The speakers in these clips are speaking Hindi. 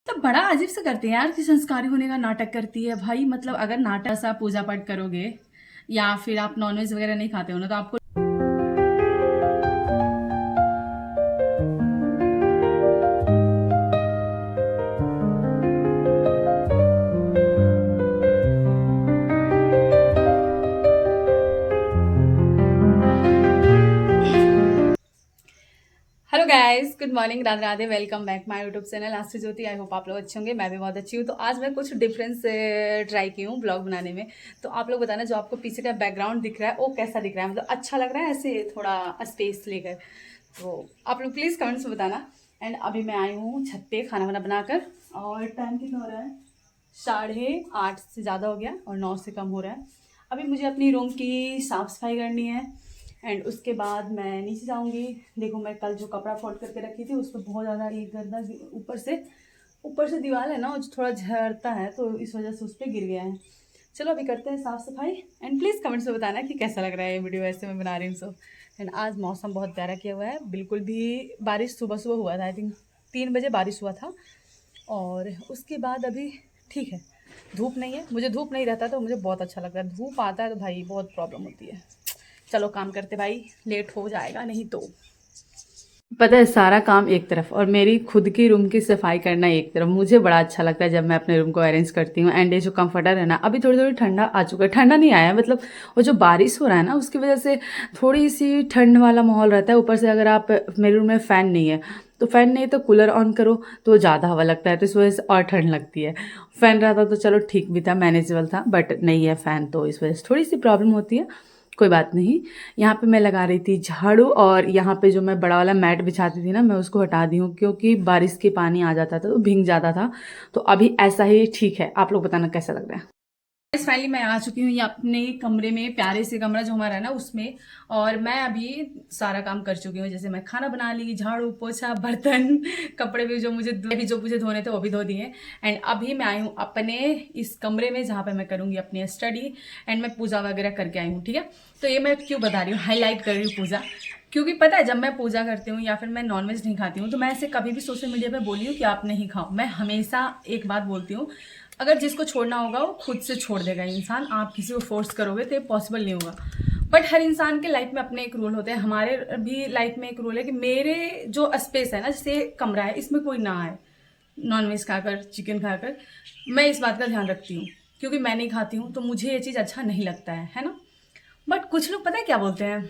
तो बड़ा अजीब सा करती है यार कि संस्कारी होने का नाटक करती है भाई। मतलब अगर नाटक सा पूजा पाठ करोगे या फिर आप नॉनवेज वगैरह नहीं खाते हो ना, तो आपको hello guys, good morning, Radhe Radhe. Welcome back my YouTube channel Aastha Jyoti. I hope आप लोग अच्छे होंगे, मैं भी बहुत अच्छी हूँ। तो आज मैं कुछ डिफरेंस ट्राई की हूँ ब्लॉग बनाने में। तो आप लोग बताना, जो आपको पीछे का बैकग्राउंड दिख रहा है वो कैसा दिख रहा है, मतलब अच्छा लग रहा है ऐसे थोड़ा स्पेस लेकर? तो आप लोग प्लीज़ कमेंट्स में बताना। एंड अभी मैं आई हूँ छत पे खाना वाना बनाकर। और टाइम कितना हो रहा है? 8:30 से ज़्यादा हो गया और 9 से कम हो रहा है। अभी मुझे अपनी रूम की साफ़ सफाई करनी है। एंड उसके बाद मैं नीचे जाऊंगी। देखो, मैं कल जो कपड़ा फोल्ड करके रखी थी उस पर बहुत ज़्यादा एक गर्दा ऊपर से दीवार है ना, वो जो थोड़ा झड़ता है, तो इस वजह से उस पर गिर गया है। चलो अभी करते हैं साफ़ सफाई। एंड प्लीज़ कमेंट्स में बताना कि कैसा लग रहा है ये वीडियो, ऐसे मैं बना रही हूँ सो। एंड आज मौसम बहुत प्यारा किया हुआ है, बिल्कुल भी बारिश सुबह सुबह हुआ था, आई थिंक 3 बजे बारिश हुआ था। और उसके बाद अभी ठीक है, धूप नहीं है। मुझे धूप नहीं रहता तो मुझे बहुत अच्छा लगता है, धूप आता है तो भाई बहुत प्रॉब्लम होती है। चलो काम करते भाई, लेट हो जाएगा नहीं तो। पता है, सारा काम एक तरफ और मेरी खुद की रूम की सफाई करना एक तरफ। मुझे बड़ा अच्छा लगता है जब मैं अपने रूम को अरेंज करती हूँ। एंड ये जो कंफर्टर है ना, अभी थोड़ी थोड़ी ठंडा आ चुका है, ठंडा नहीं आया मतलब, वो जो बारिश हो रहा है ना उसकी वजह से थोड़ी सी ठंड वाला माहौल रहता है। ऊपर से अगर आप, मेरे रूम में फ़ैन नहीं है, तो फ़ैन नहीं तो कूलर ऑन करो तो ज़्यादा हवा लगता है, तो इस वजह से और ठंड लगती है। फ़ैन रहता तो चलो ठीक भी था, मैनेजेबल था, बट नहीं है फ़ैन, तो इस वजह से थोड़ी सी प्रॉब्लम होती है। कोई बात नहीं। यहाँ पे मैं लगा रही थी झाड़ू, और यहाँ पे जो मैं बड़ा वाला मैट बिछाती थी ना, मैं उसको हटा दी हूँ क्योंकि बारिश के पानी आ जाता था तो भीग जाता था। तो अभी ऐसा ही ठीक है। आप लोग बताना कैसा लग रहा है। फाइनली मैं आ चुकी हूँ ये अपने कमरे में, प्यारे से कमरा जो हमारा है ना उसमें। और मैं अभी सारा काम कर चुकी हूँ, जैसे मैं खाना बना ली, झाड़ू पोछा बर्तन कपड़े भी जो मुझे धोने थे वो भी धो दिए। एंड अभी मैं आई हूँ अपने इस कमरे में जहाँ पे मैं करूँगी अपनी स्टडी। एंड मैं पूजा वगैरह करके आई हूँ, ठीक है। तो ये मैं क्यों बता रही हूँ, हाईलाइट कर रही हूँ पूजा, क्योंकि पता है जब मैं पूजा करती हूँ या फिर मैं नॉनवेज नहीं खाती हूँ, तो मैं ऐसे कभी भी सोशल मीडिया पे बोली हूँ कि आप नहीं खाओ। मैं हमेशा एक बात बोलती हूँ, अगर जिसको छोड़ना होगा वो खुद से छोड़ देगा इंसान। आप किसी को फोर्स करोगे तो ये पॉसिबल नहीं होगा। बट हर इंसान के लाइफ में अपने एक रूल होते हैं, हमारे भी लाइफ में एक रूल है कि मेरे जो स्पेस है ना, जैसे कमरा है, इसमें कोई ना आए नॉनवेज खाकर, चिकन खाकर। मैं इस बात का ध्यान रखती हूँ क्योंकि मैं नहीं खाती हूँ, तो मुझे ये चीज़ अच्छा नहीं लगता है ना। बट कुछ लोग पता है क्या बोलते हैं,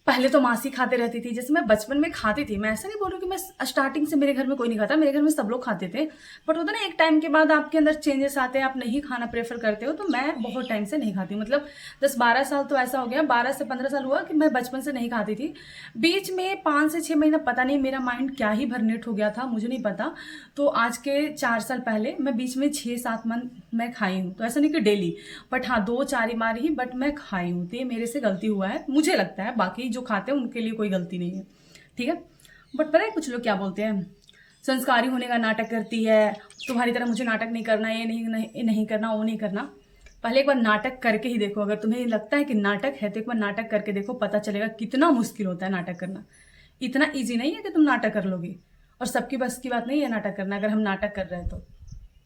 पहले तो मासी खाते रहती थी, जैसे मैं बचपन में खाती थी। मैं ऐसा नहीं बोल रही कि मैं स्टार्टिंग से मेरे घर में कोई नहीं खाता, मेरे घर में सब लोग खाते थे। बट होता ना, एक टाइम के बाद आपके अंदर चेंजेस आते हैं, आप नहीं खाना प्रेफर करते हो। तो मैं बहुत टाइम से नहीं खाती, मतलब 10-12 साल तो ऐसा हो गया, 12 से 15 साल हुआ कि मैं बचपन से नहीं खाती थी। बीच में 5 से 6 महीना पता नहीं मेरा माइंड क्या ही भरनेट हो गया था, मुझे नहीं पता। तो आज के 4 साल पहले मैं बीच में 6-7 मंथ मैं खाई हूँ, तो ऐसा नहीं कि डेली, बट हाँ 2-4 बार ही, बट मैं खाई हूँ। तो ये मेरे से गलती हुआ है मुझे लगता है, बाकी जो खाते हैं उनके लिए कोई गलती नहीं है, ठीक है। बट पता है कुछ लोग क्या बोलते हैं, संस्कारी होने का नाटक करती है, तुम्हारी तरह मुझे नाटक नहीं करना, ये नहीं करना, वो नहीं करना। पहले एक बार नाटक करके ही देखो, अगर तुम्हें लगता है कि नाटक है तो एक बार नाटक करके देखो, पता चलेगा कितना मुश्किल होता है नाटक करना। इतना ईजी नहीं है कि तुम नाटक कर लोगे। और सबकी बस की बात नहीं है नाटक करना, अगर हम नाटक कर रहे हैं तो।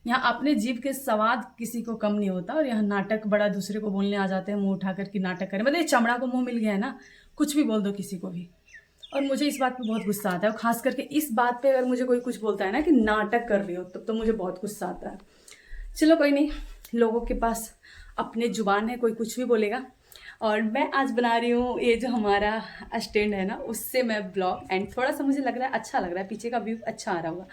यहाँ अपने जीव के स्वाद किसी को कम नहीं होता, और यहाँ नाटक बड़ा दूसरे को बोलने आ जाते हैं मुंह उठाकर कि नाटक करें, मतलब ये चमड़ा को मुंह मिल गया है ना, कुछ भी बोल दो किसी को भी। और मुझे इस बात पे बहुत गुस्सा आता है, और खास करके इस बात पे अगर मुझे कोई कुछ बोलता है ना कि नाटक कर रही हो, तब तो मुझे बहुत गुस्सा आता है। चलो कोई नहीं, लोगों के पास अपने जुबान है, कोई कुछ भी बोलेगा। और मैं आज बना रही हूँ ये जो हमारा स्टैंड है ना, उससे मैं ब्लॉग। एंड थोड़ा सा मुझे लग रहा है अच्छा लग रहा है, पीछे का व्यू अच्छा आ रहा होगा।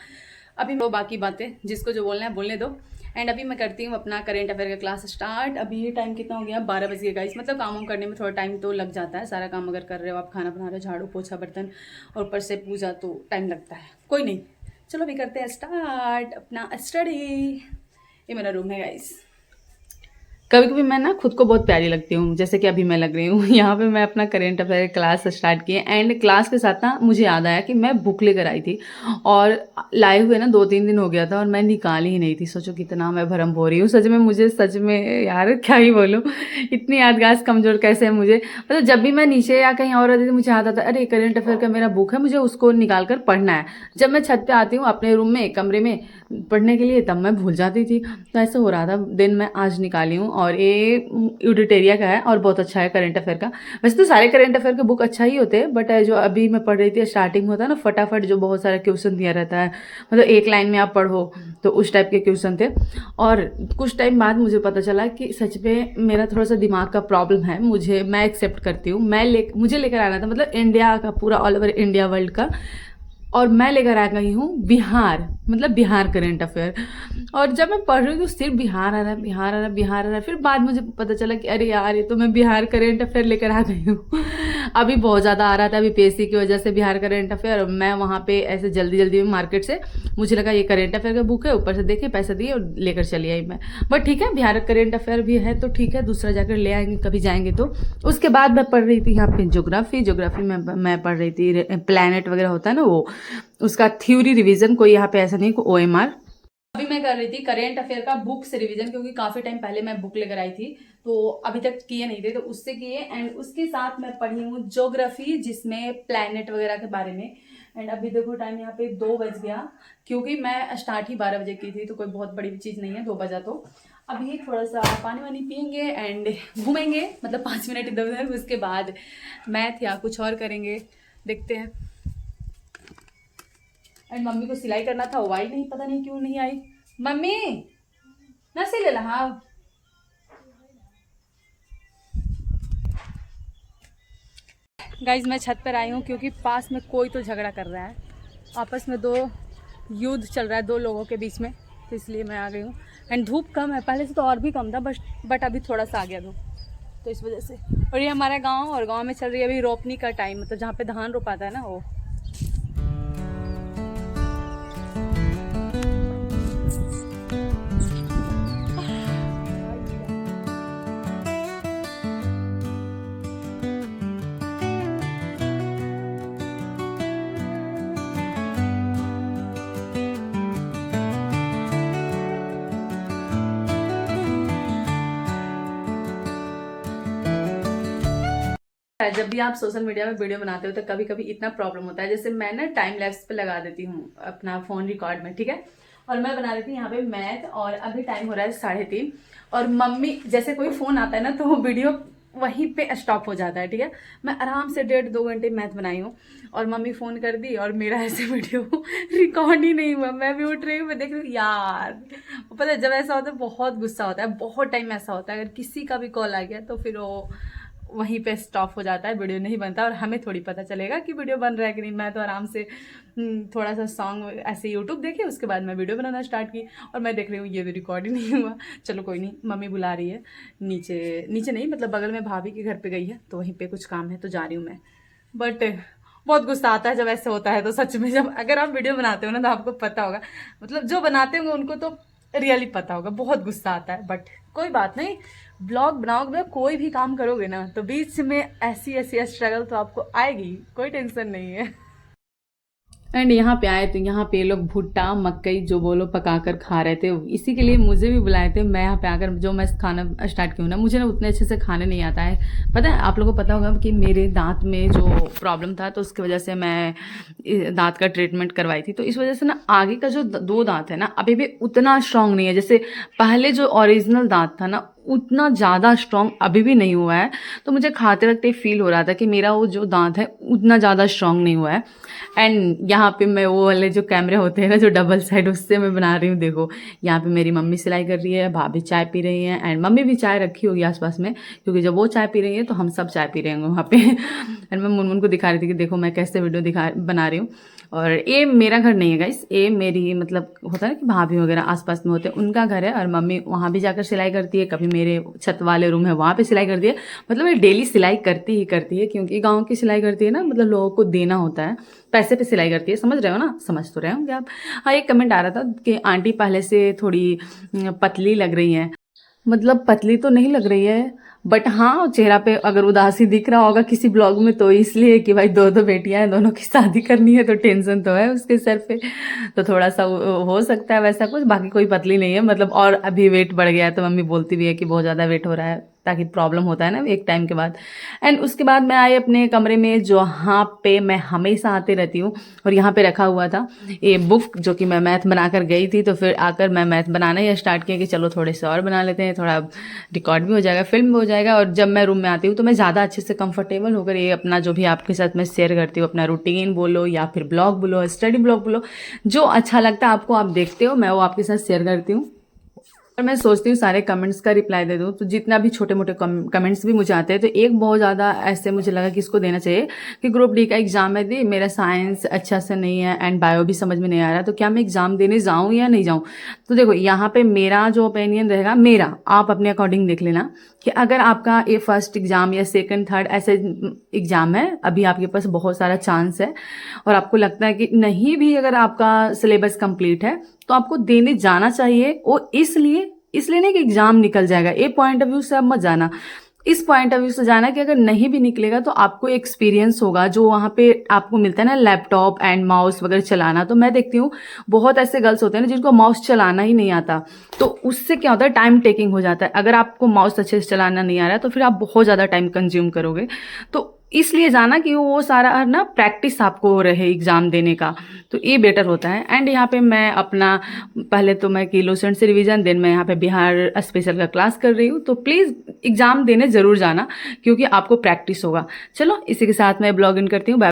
अभी वो बाकी बातें जिसको जो बोलना है बोलने दो। एंड अभी मैं करती हूँ अपना करेंट अफेयर का क्लास स्टार्ट। अभी ये टाइम कितना हो गया, 12 बज गया गाइस। मतलब काम वाम करने में थोड़ा टाइम तो लग जाता है, सारा काम अगर कर रहे हो आप, खाना बना रहे हो, झाड़ू पोछा बर्तन और ऊपर से पूजा, तो टाइम लगता है। कोई नहीं, चलो अभी करते हैं स्टार्ट अपना स्टडी। ये मेरा रूम है गाइस। कभी कभी मैं ना खुद को बहुत प्यारी लगती हूँ, जैसे कि अभी मैं लग रही हूँ। यहाँ पे मैं अपना करेंट अफेयर क्लास स्टार्ट किए एंड क्लास के साथ ना मुझे याद आया कि मैं बुक लेकर आई थी और लाए हुए ना 2-3 दिन हो गया था और मैं निकाली ही नहीं थी। सोचो कितना मैं भरम हो रही हूँ सच में, मुझे सच में यार क्या ही बोलूँ, इतनी यादगार कमज़ोर कैसे है मुझे। मतलब जब भी मैं नीचे या कहीं और रहती थी मुझे याद आता अरे करेंट अफेयर का मेरा बुक है, मुझे उसको निकाल कर पढ़ना है। जब मैं छत पे आती हूँ अपने रूम में कमरे में पढ़ने के लिए तब मैं भूल जाती थी। तो ऐसा हो रहा था, दिन मैं आज निकाली हूँ और ये यूडिटेरिया का है और बहुत अच्छा है करेंट अफेयर का। वैसे तो सारे करेंट अफेयर के बुक अच्छा ही होते हैं, बट जो अभी मैं पढ़ रही थी स्टार्टिंग में होता है ना फटाफट जो बहुत सारा क्वेश्चन दिया रहता है, मतलब एक लाइन में आप पढ़ो, तो उस टाइप के क्वेश्चन थे। और कुछ टाइम बाद मुझे पता चला कि सच में मेरा थोड़ा सा दिमाग का प्रॉब्लम है, मैं एक्सेप्ट करती हूँ। मुझे लेकर आना था मतलब इंडिया का पूरा ऑल ओवर इंडिया वर्ल्ड का, और मैं लेकर आ गई हूँ बिहार, मतलब बिहार करेंट अफेयर। और जब मैं पढ़ रही हूँ तो सिर्फ बिहार आ रहा है, बिहार आ रहा है, बिहार आ रहा है। फिर बाद मुझे पता चला कि अरे यार ये तो मैं बिहार करेंट अफेयर लेकर आ गई हूँ। अभी बहुत ज़्यादा आ रहा था, अभी पीएससी की वजह से बिहार करेंट अफेयर। मैं वहाँ पे ऐसे जल्दी जल्दी में मार्केट से, मुझे लगा ये करेंट अफेयर का बुक है, ऊपर से देखे पैसे दिए और लेकर चली आई मैं। बट ठीक है, बिहार करेंट अफेयर भी है तो ठीक है, दूसरा जाकर ले आएंगे कभी जाएंगे तो। उसके बाद मैं पढ़ रही थी यहाँ पे ज्योग्राफी में मैं पढ़ रही थी प्लैनेट वगैरह होता है ना वो, उसका थ्योरी रिवीजन। कोई यहाँ पे ऐसा नहीं कि OMR। अभी मैं कर रही थी करेंट अफेयर का बुक से रिवीजन, क्योंकि काफ़ी टाइम पहले मैं बुक लेकर आई थी तो अभी तक किए नहीं थे, तो उससे किए। एंड उसके साथ मैं पढ़ी हूँ ज्योग्राफी, जिसमें प्लैनेट वगैरह के बारे में। एंड अभी देखो टाइम यहाँ पे 2 बज गया, क्योंकि मैं स्टार्ट ही 12 बजे की थी, तो कोई बहुत बड़ी चीज़ नहीं है 2 बजा तो। अभी थोड़ा सा पानी वानी पियेंगे एंड घूमेंगे, मतलब 5 मिनट इधर उधर, उसके बाद मैथ या कुछ और करेंगे, देखते हैं। एंड मम्मी को सिलाई करना था, वो आई नहीं, पता नहीं क्यों नहीं आई। मम्मी ना सिले ला। हाँ गाइज मैं छत पर आई हूँ क्योंकि पास में कोई तो झगड़ा कर रहा है, आपस में दो युद्ध चल रहा है 2 लोगों के बीच में, तो इसलिए मैं आ गई हूँ। एंड धूप कम है, पहले से तो और भी कम था, बट अभी थोड़ा सा आ गया धूप, तो इस वजह से। और ये हमारा गाँव, और गाँव में चल रही है अभी रोपनी का टाइम, मतलब जहाँ पे धान रोपाता है ना वो। जब भी आप सोशल मीडिया में वीडियो बनाते हो तो कभी कभी इतना प्रॉब्लम होता है, जैसे मैं ना टाइम लैप्स पे लगा देती हूँ अपना फ़ोन रिकॉर्ड में, ठीक है। और मैं बना रही थी यहाँ पे मैथ, और अभी टाइम हो रहा है 3:30, और मम्मी जैसे कोई फ़ोन आता है ना तो वो वीडियो वहीं पे स्टॉप हो जाता है, ठीक है। मैं आराम से 1.5-2 घंटे मैथ बनाई हूँ, और मम्मी फ़ोन कर दी और मेरा ऐसे वीडियो रिकॉर्ड ही नहीं हुआ। मैं भी उठ रही हूँ, मैं देख रही हूँ यार, पता है जब ऐसा होता है बहुत गुस्सा होता है, बहुत टाइम ऐसा होता है, अगर किसी का भी कॉल आ गया तो फिर वो वहीं पे स्टॉप हो जाता है, वीडियो नहीं बनता, और हमें थोड़ी पता चलेगा कि वीडियो बन रहा है कि नहीं। मैं तो आराम से थोड़ा सा सॉन्ग ऐसे यूट्यूब देखे, उसके बाद मैं वीडियो बनाना स्टार्ट की, और मैं देख रही हूँ ये भी रिकॉर्ड ही नहीं हुआ। चलो कोई नहीं, मम्मी बुला रही है नीचे, नीचे नहीं मतलब बगल में भाभी के घर पे गई है, तो वहीं पे कुछ काम है तो जा रही हूँ मैं। बट बहुत गुस्सा आता है जब ऐसे होता है, तो सच में जब अगर आप वीडियो बनाते हो ना तो आपको पता होगा, मतलब जो बनाते होंगे उनको तो रियली पता होगा, बहुत गुस्सा आता है। बट कोई बात नहीं, ब्लॉग बनाओगे, कोई भी काम करोगे ना तो बीच में ऐसी ऐसी स्ट्रगल तो आपको आएगी, कोई टेंशन नहीं है। एंड यहाँ पे आए तो यहाँ पे लोग भुट्टा मकई जो बोलो पका कर खा रहे थे, इसी के लिए मुझे भी बुलाए थे। मैं यहाँ पे आकर जो मैं खाना स्टार्ट की हूँ ना, मुझे ना उतने अच्छे से खाने नहीं आता है। पता है आप लोगों को पता होगा कि मेरे दांत में जो प्रॉब्लम था, तो उसकी वजह से मैं दांत का ट्रीटमेंट करवाई थी, तो इस वजह से ना आगे का जो 2 दांत है ना अभी भी उतना स्ट्रांग नहीं है, जैसे पहले जो ओरिजिनल दांत था ना उतना ज़्यादा स्ट्रांग अभी भी नहीं हुआ है। तो मुझे खाते वक्त फील हो रहा था कि मेरा वो जो दांत है उतना ज़्यादा स्ट्रांग नहीं हुआ है। एंड यहाँ पे मैं वो वाले जो कैमरे होते हैं ना जो डबल साइड, उससे मैं बना रही हूँ। देखो यहाँ पे मेरी मम्मी सिलाई कर रही है, भाभी चाय पी रही है, एंड मम्मी भी चाय रखी होगी आसपास में, क्योंकि जब वो चाय पी रही है तो हम सब चाय पी रहे होंगे वहाँ पे। एंड मैं मुनमुन को दिखा रही थी कि देखो मैं कैसे वीडियो बना रही हूँ। और ये मेरा घर नहीं है गाइस, ये मेरी मतलब होता है ना कि भाभी वगैरह आसपास में होते हैं उनका घर है, और मम्मी वहाँ भी जाकर सिलाई करती है, कभी मेरे छत वाले रूम है वहाँ पे सिलाई करती है। मतलब ये डेली सिलाई करती ही करती है, क्योंकि गाँव की सिलाई करती है ना, मतलब लोगों को देना होता है, पैसे पे सिलाई करती है, समझ रहे हो ना, समझ तो रहे होंगे आप। हाँ एक कमेंट आ रहा था कि आंटी पहले से थोड़ी पतली लग रही हैं। मतलब पतली तो नहीं लग रही है, बट हाँ चेहरा पे अगर उदासी दिख रहा होगा किसी ब्लॉग में तो इसलिए कि भाई दो दो बेटियां हैं, दोनों की शादी करनी है तो टेंशन तो है उसके सर पे। तो थोड़ा सा हो सकता है वैसा कुछ, बाकी कोई पतली नहीं है मतलब। और अभी वेट बढ़ गया है तो मम्मी बोलती भी है कि बहुत ज़्यादा वेट हो रहा है, ताकि प्रॉब्लम होता है ना एक टाइम के बाद। एंड उसके बाद मैं आई अपने कमरे में, जहाँ पे मैं हमेशा आते रहती हूँ, और यहाँ पे रखा हुआ था ये बुक जो कि मैं मैथ बनाकर गई थी। तो फिर आकर मैं मैथ बनाना ही स्टार्ट किया कि चलो थोड़े से और बना लेते हैं, थोड़ा रिकॉर्ड भी हो जाएगा, फिल्म भी हो जाएगा। और जब मैं रूम में आती हूँ तो मैं ज़्यादा अच्छे से कंफर्टेबल होकर ये अपना जो भी आपके साथ मैं शेयर करती हूँ, अपना रूटीन बोलो या फिर ब्लॉग बोलो, स्टडी ब्लॉग बोलो, जो अच्छा लगता है आपको, आप देखते हो, मैं वो आपके साथ शेयर करती हूँ। और मैं सोचती हूँ सारे कमेंट्स का रिप्लाई दे दूँ, तो जितना भी छोटे मोटे कमेंट्स भी मुझे आते हैं, तो एक बहुत ज़्यादा ऐसे मुझे लगा कि इसको देना चाहिए कि ग्रुप डी का एग्ज़ाम है दी, मेरा साइंस अच्छा से नहीं है एंड बायो भी समझ में नहीं आ रहा, तो क्या मैं एग्ज़ाम देने जाऊँ या नहीं जाऊँ। तो देखो यहाँ पे मेरा जो ओपिनियन रहेगा, मेरा, आप अपने अकॉर्डिंग देख लेना कि अगर आपका ये फर्स्ट एग्ज़ाम या सेकंड थर्ड ऐसे एग्ज़ाम है, अभी आपके पास बहुत सारा चांस है, और आपको लगता है कि नहीं भी अगर आपका सिलेबस कंप्लीट है तो आपको देने जाना चाहिए। और इसलिए नहीं कि एग्जाम निकल जाएगा, ये पॉइंट ऑफ व्यू से आप मत जाना, इस पॉइंट ऑफ व्यू से जाना कि अगर नहीं भी निकलेगा तो आपको एक्सपीरियंस होगा, जो वहाँ पे आपको मिलता है ना लैपटॉप एंड माउस वगैरह चलाना। तो मैं देखती हूँ बहुत ऐसे गर्ल्स होते हैं ना जिनको माउस चलाना ही नहीं आता, तो उससे क्या होता है, टाइम टेकिंग हो जाता है। अगर आपको माउस अच्छे से चलाना नहीं आ रहा है तो फिर आप बहुत ज़्यादा टाइम कंज्यूम करोगे। तो इसलिए जाना कि वो सारा ना प्रैक्टिस आपको रहे एग्ज़ाम देने का, तो ये बेटर होता है। एंड यहाँ पे मैं अपना, पहले तो मैं किलोसेंट से रिवीजन, देन मैं यहाँ पे बिहार स्पेशल का क्लास कर रही हूँ। तो प्लीज़ एग्ज़ाम देने ज़रूर जाना, क्योंकि आपको प्रैक्टिस होगा। चलो इसी के साथ मैं ब्लॉग इन करती हूँ।